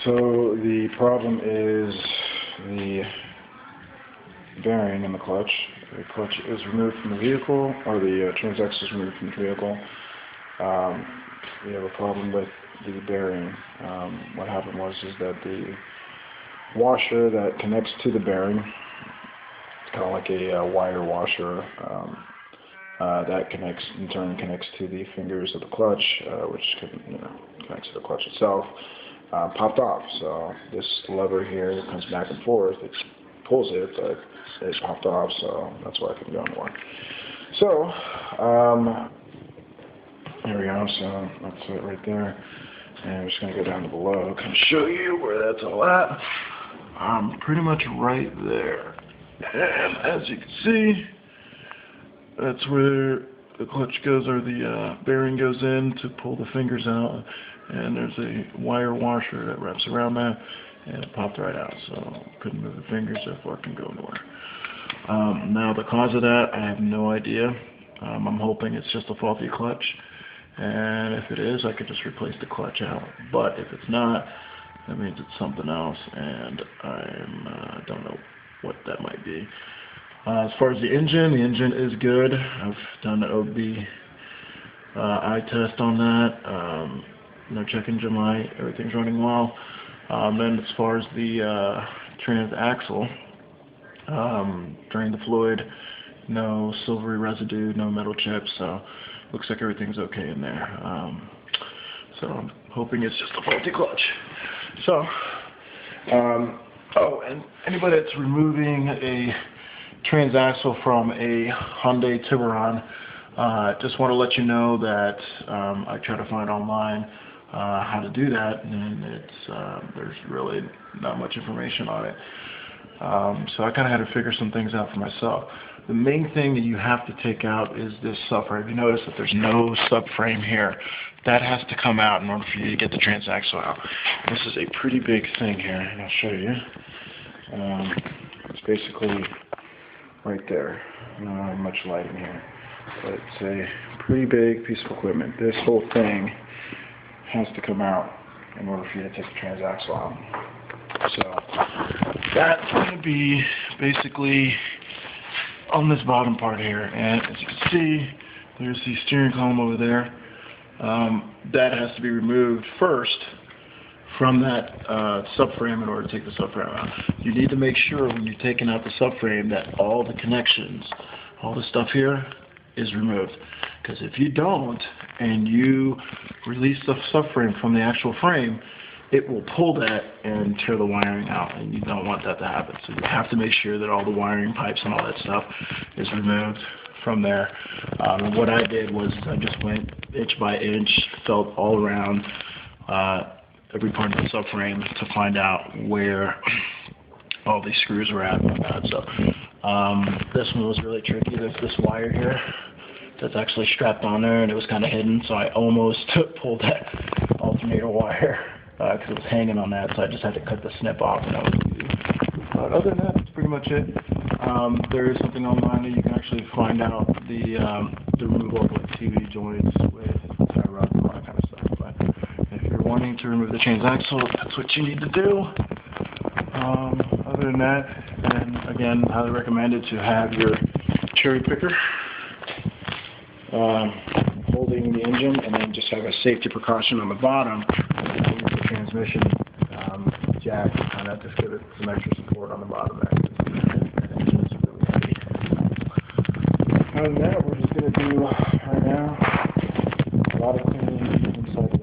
So the problem is the bearing in the clutch. The clutch is removed from the vehicle, or the transaxle is removed from the vehicle. We have a problem with the bearing. What happened was that the washer that connects to the bearing, it's kind of like a wire washer, that connects to the fingers of the clutch, which connects to the clutch itself, popped off. So this lever here comes back and forth. It pulls it, but it popped off, so that's why I couldn't go anymore. So there we go. So that's it right there. And I'm just going to go down to below, kind of show you where that's all at. Pretty much right there. And as you can see, that's where the clutch goes, or the bearing goes in to pull the fingers out. And there's a wire washer that wraps around that, and it popped right out. So couldn't move the fingers, therefore I can go nowhere. Now the cause of that, I have no idea. I'm hoping it's just a faulty clutch. And if it is, I could just replace the clutch out. But if it's not, that means it's something else, and I don't know what that might be. As far as the engine is good. I've done an OB eye test on that. No check engine light, everything's running well. Then as far as the transaxle, drained the fluid, no silvery residue, no metal chips, so looks like everything's okay in there. So I'm hoping it's just a faulty clutch. So, oh, and anybody that's removing a transaxle from a Hyundai Tiburon, just want to let you know that I try to find online how to do that, and it's there's really not much information on it. So I kind of had to figure some things out for myself. The main thing that you have to take out is this subframe. You notice that there's no subframe here. That has to come out in order for you to get the transaxle out. This is a pretty big thing here, and I'll show you. It's basically right there. Not much light in here, but it's a pretty big piece of equipment. This whole thing has to come out in order for you to take the transaxle out. So that's going to be basically on this bottom part here, and as you can see, there's the steering column over there. That has to be removed first from that subframe in order to take the subframe out. You need to make sure when you're taking out the subframe that all the connections, all the stuff here is removed. Because if you don't, and you release the subframe from the actual frame, it will pull that and tear the wiring out, and you don't want that to happen. So you have to make sure that all the wiring pipes and all that stuff is removed from there. And what I did was I just went inch by inch, felt all around every part of the subframe to find out where all these screws were at and whatnot. So this one was really tricky. There's this wire here that's actually strapped on there, and it was kind of hidden, so I almost pulled that alternator wire because it was hanging on that, so I just had to cut the snip off, and that was easy. But other than that, that's pretty much it. There is something online that you can actually find out the removal of like TV joints with tie rods and all that kind of stuff. But if you're wanting to remove the transaxle, that's what you need to do. Other than that, and again, highly recommended to have your cherry picker holding the engine, and then just have a safety precaution on the bottom. The transmission jack, kind of just give it some extra support on the bottom there. It's really heavy. Other than that, we're just going to do right now a lot of cleaning inside the